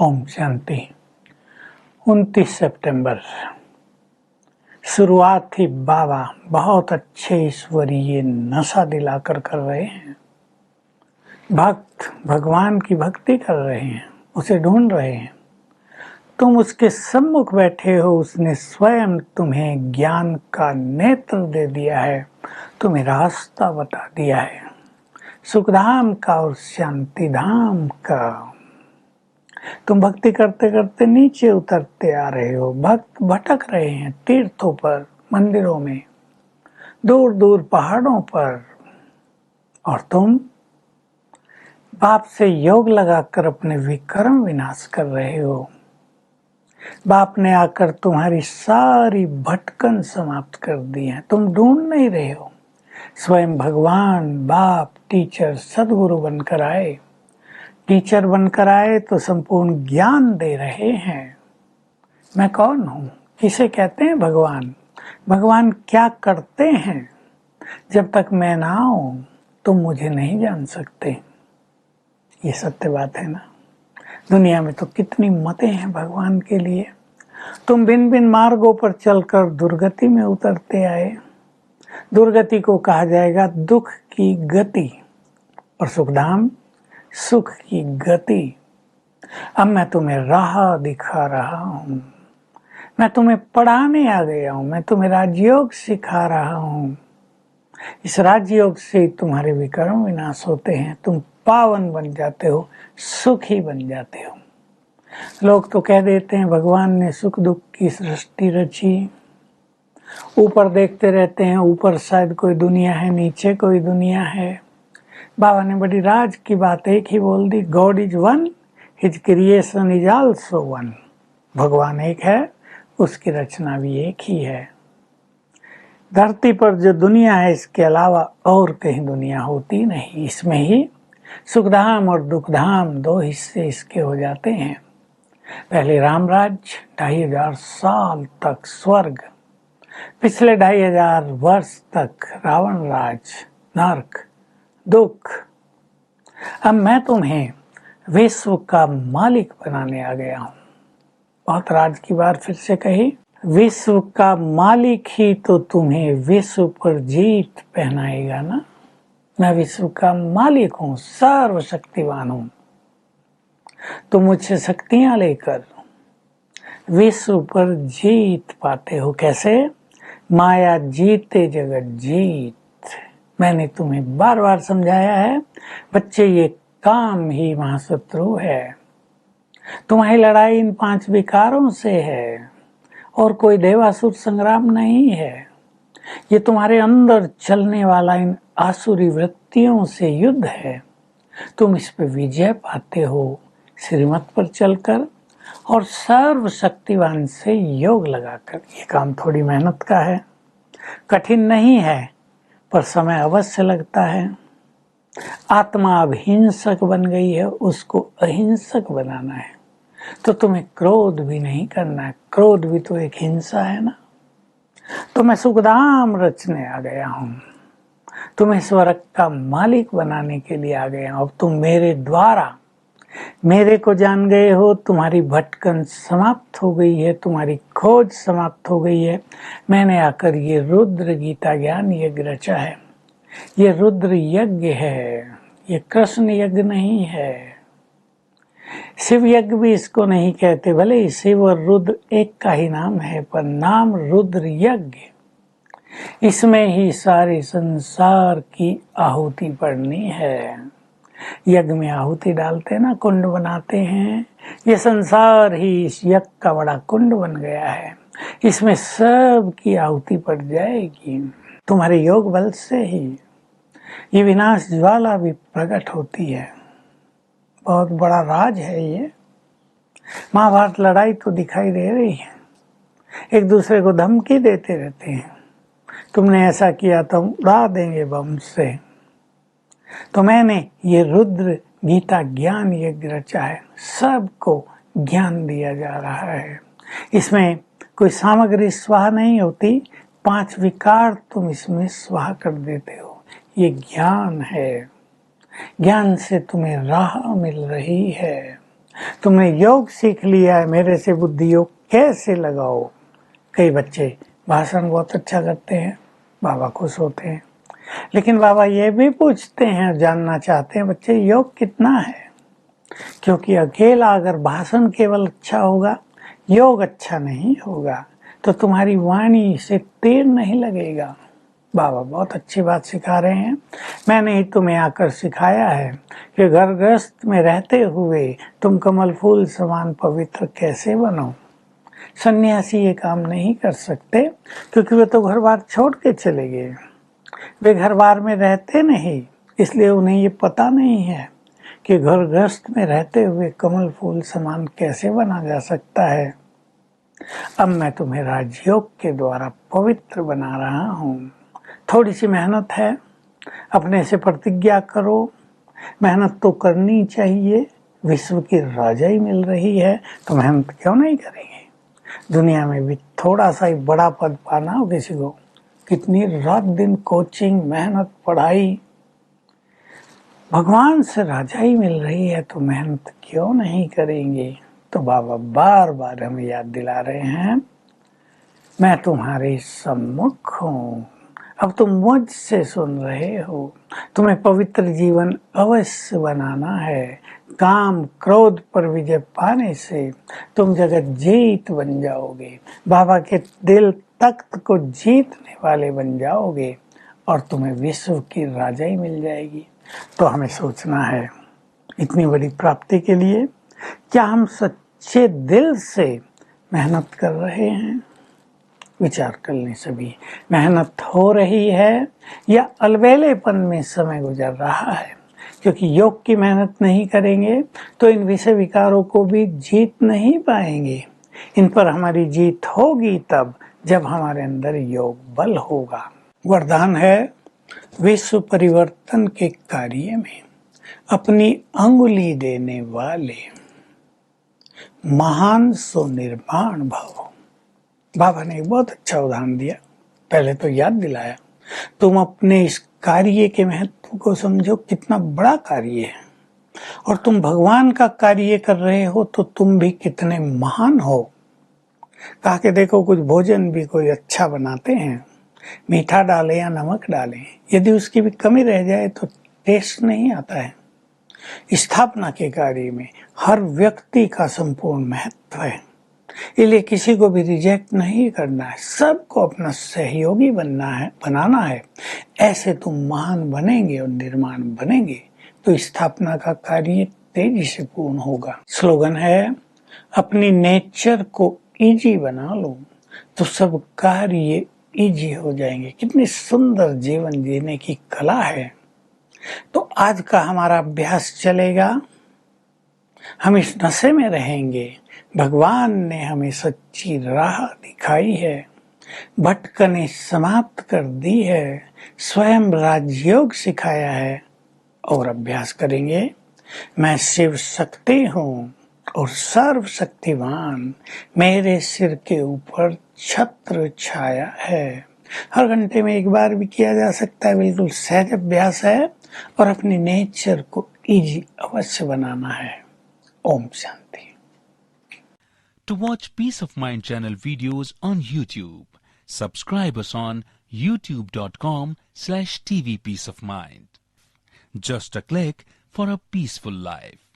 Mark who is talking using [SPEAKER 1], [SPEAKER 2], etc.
[SPEAKER 1] ओम शांति। 29 सितंबर शुरुआत ही बाबा बहुत अच्छे ईश्वरीय नशा दिलाकर कर रहे हैं। भक्त भगवान की भक्ति कर रहे हैं, उसे ढूंढ रहे हैं। तुम उसके सम्मुख बैठे हो, उसने स्वयं तुम्हें ज्ञान का नेत्र दे दिया है, तुम्हें रास्ता बता दिया है सुखधाम का और शांति धाम का। तुम भक्ति करते करते नीचे उतरते आ रहे हो। भक्त भटक रहे हैं तीर्थों पर, मंदिरों में, दूर दूर पहाड़ों पर, और तुम बाप से योग लगाकर अपने विक्रम विनाश कर रहे हो। बाप ने आकर तुम्हारी सारी भटकन समाप्त कर दी है। तुम ढूंढ नहीं रहे हो, स्वयं भगवान बाप टीचर सदगुरु बनकर आए। टीचर बनकर आए तो संपूर्ण ज्ञान दे रहे हैं। मैं कौन हूँ, किसे कहते हैं भगवान, भगवान क्या करते हैं। जब तक मैं ना आऊं तुम मुझे नहीं जान सकते। ये सत्य बात है ना। दुनिया में तो कितनी मतें हैं भगवान के लिए। तुम बिन बिन मार्गों पर चलकर दुर्गति में उतरते आए। दुर्गति को कहा जाएगा दुख की गति, और सुखधाम सुख की गति। अब मैं तुम्हें राह दिखा रहा हूँ, मैं तुम्हें पढ़ाने आ गया हूँ, मैं तुम्हें राजयोग सिखा रहा हूँ। इस राजयोग से तुम्हारे विक्रम विनाश होते हैं, तुम पावन बन जाते हो, सुखी बन जाते हो। लोग तो कह देते हैं भगवान ने सुख दुख की सृष्टि रची। ऊपर देखते रहते हैं, ऊपर शायद कोई दुनिया है, नीचे कोई दुनिया है। बाबा ने बड़ी राज की बात एक ही बोल दी, God is one, his creation is also one. भगवान एक है, उसकी रचना भी एक ही है। धरती पर जो दुनिया है, इसके अलावा और कहीं दुनिया होती नहीं। इसमें ही सुखधाम और दुखधाम दो हिस्से इसके हो जाते हैं। पहले रामराज 2500 साल तक स्वर्ग, पिछले 2500 वर्ष तक रावण राज, नरक, दुख। अब मैं तुम्हें विश्व का मालिक बनाने आ गया हूँ। बहुत राज की बार फिर से कही, विश्व का मालिक ही तो तुम्हें विश्व पर जीत पहनाएगा ना। मैं विश्व का मालिक हूँ, सर्वशक्तिवान हूँ। तुम मुझसे शक्तियां लेकर विश्व पर जीत पाते हो। कैसे? माया जीते जगत जीत। मैंने तुम्हें बार बार समझाया है बच्चे, ये काम ही महाशत्रु है। तुम्हारी लड़ाई इन 5 विकारों से है, और कोई देवासुर संग्राम नहीं है। ये तुम्हारे अंदर चलने वाला इन आसुरी वृत्तियों से युद्ध है। तुम इस पे विजय पाते हो श्रीमत पर चलकर और सर्वशक्तिवान से योग लगाकर। ये काम थोड़ी मेहनत का है, कठिन नहीं है, पर समय अवश्य लगता है। आत्मा अब हिंसक बन गई है, उसको अहिंसक बनाना है। तो तुम्हें क्रोध भी नहीं करना है, क्रोध भी तो एक हिंसा है ना। तो मैं सुखधाम रचने आ गया हूँ, तुम्हें स्वर्ग का मालिक बनाने के लिए आ गया हूँ। अब तुम मेरे द्वारा मेरे को जान गए हो, तुम्हारी भटकन समाप्त हो गई है, तुम्हारी खोज समाप्त हो गई है। मैंने आकर ये रुद्र गीता ज्ञान यज्ञ रचा है। ये रुद्र यज्ञ है, ये कृष्ण यज्ञ नहीं है। शिव यज्ञ भी इसको नहीं कहते, भले ही शिव और रुद्र एक का ही नाम है, पर नाम रुद्र यज्ञ। इसमें ही सारे संसार की आहुति पड़नी है। यज्ञ में आहुति डालते ना, कुंड बनाते हैं। ये संसार ही इस यज्ञ का बड़ा कुंड बन गया है। इसमें सब की आहुति पड़ जाएगी। तुम्हारे योग बल से ही ये विनाश ज्वाला भी प्रकट होती है। बहुत बड़ा राज है ये। महाभारत लड़ाई तो दिखाई दे रही है, एक दूसरे को धमकी देते रहते हैं, तुमने ऐसा किया तो हम उड़ा देंगे बम से। तो मैंने ये रुद्र गीता ज्ञान यज्ञ रचा है, सबको ज्ञान दिया जा रहा है। इसमें कोई सामग्री स्वाहा नहीं होती, 5 विकार तुम इसमें स्वाहा कर देते हो। ये ज्ञान है, ज्ञान से तुम्हें राह मिल रही है। तुमने योग सीख लिया है, मेरे से बुद्धि योग कैसे लगाओ। कई बच्चे भाषण बहुत अच्छा करते हैं, बाबा खुश होते हैं, लेकिन बाबा ये भी पूछते हैं, जानना चाहते हैं बच्चे योग कितना है, क्योंकि अकेला अगर भाषण केवल अच्छा होगा, योग अच्छा नहीं होगा, तो तुम्हारी वाणी से तीर नहीं लगेगा। बाबा बहुत अच्छी बात सिखा रहे हैं। मैंने ही तुम्हें आकर सिखाया है कि घर गृहस्थ में रहते हुए तुम कमल फूल समान पवित्र कैसे बनो। सन्यासी ये काम नहीं कर सकते, क्योंकि वे तो घर बार छोड़ के चले गए। वे घर बार में रहते नहीं, इसलिए उन्हें ये पता नहीं है कि घर गृहस्थ में रहते हुए कमल फूल समान कैसे बना जा सकता है। अब मैं तुम्हें राजयोग के द्वारा पवित्र बना रहा हूँ। थोड़ी सी मेहनत है, अपने से प्रतिज्ञा करो। मेहनत तो करनी चाहिए, विश्व की राजाई मिल रही है तो मेहनत क्यों नहीं करेंगे। दुनिया में भी थोड़ा सा ही बड़ा पद पाना हो किसी को, कितनी रात दिन कोचिंग, मेहनत, पढ़ाई, भगवान से राजाई मिल रही है तो मेहनत क्यों नहीं करेंगे। तो बाबा बार बार हमें याद दिला रहे हैं, मैं तुम्हारे सम्मुख हूँ, अब तुम मुझसे सुन रहे हो। तुम्हें पवित्र जीवन अवश्य बनाना है। काम क्रोध पर विजय पाने से तुम जगत जीत बन जाओगे, बाबा के दिल तख्त को जीतने वाले बन जाओगे और तुम्हें विश्व की राजाई मिल जाएगी। तो हमें सोचना है, इतनी बड़ी प्राप्ति के लिए क्या हम सच्चे दिल से मेहनत कर रहे हैं। विचार कर लें सभी, मेहनत हो रही है या अलबेलेपन में समय गुजर रहा है। क्योंकि योग की मेहनत नहीं करेंगे तो इन विषय विकारों को भी जीत नहीं पाएंगे। इन पर हमारी जीत होगी तब जब हमारे अंदर योग बल होगा। वरदान है, विश्व परिवर्तन के कार्य में अपनी अंगुली देने वाले महान सुनिर्माण भव। बाबा ने एक बहुत अच्छा उदाहरण दिया, पहले तो याद दिलाया, तुम अपने इस कार्य के महत्व को समझो, कितना बड़ा कार्य है और तुम भगवान का कार्य कर रहे हो तो तुम भी कितने महान हो। कहा कि देखो, कुछ भोजन भी कोई अच्छा बनाते हैं, मीठा डालें या नमक डालें, यदि उसकी भी कमी रह जाए तो टेस्ट नहीं आता है। स्थापना के कार्य में हर व्यक्ति का संपूर्ण महत्व है, इसलिए किसी को भी रिजेक्ट नहीं करना है, सबको अपना सहयोगी बनाना है। ऐसे तुम महान बनेंगे और निर्माण बनेंगे तो स्थापना का कार्य तेजी से पूर्ण होगा। स्लोगन है, अपनी नेचर को इजी बना लो तो सब कार्य इजी हो जाएंगे। कितनी सुंदर जीवन जीने की कला है। तो आज का हमारा अभ्यास चलेगा, हम इस नशे में रहेंगे। भगवान ने हमें सच्ची राह दिखाई है, भटकने समाप्त कर दी है, स्वयं राजयोग सिखाया है और अभ्यास करेंगे। मैं शिव शक्ति हूँ और सर्वशक्तिमान, मेरे सिर के ऊपर छत्र छाया है। हर घंटे में एक बार भी किया जा सकता है, बिल्कुल सहज अभ्यास है और अपने नेचर को इजी अवश्य बनाना है। Om Shanti.
[SPEAKER 2] To watch Peace of Mind channel videos on YouTube, subscribe us on youtube.com/tvpeaceofmind. Just a click for a peaceful life.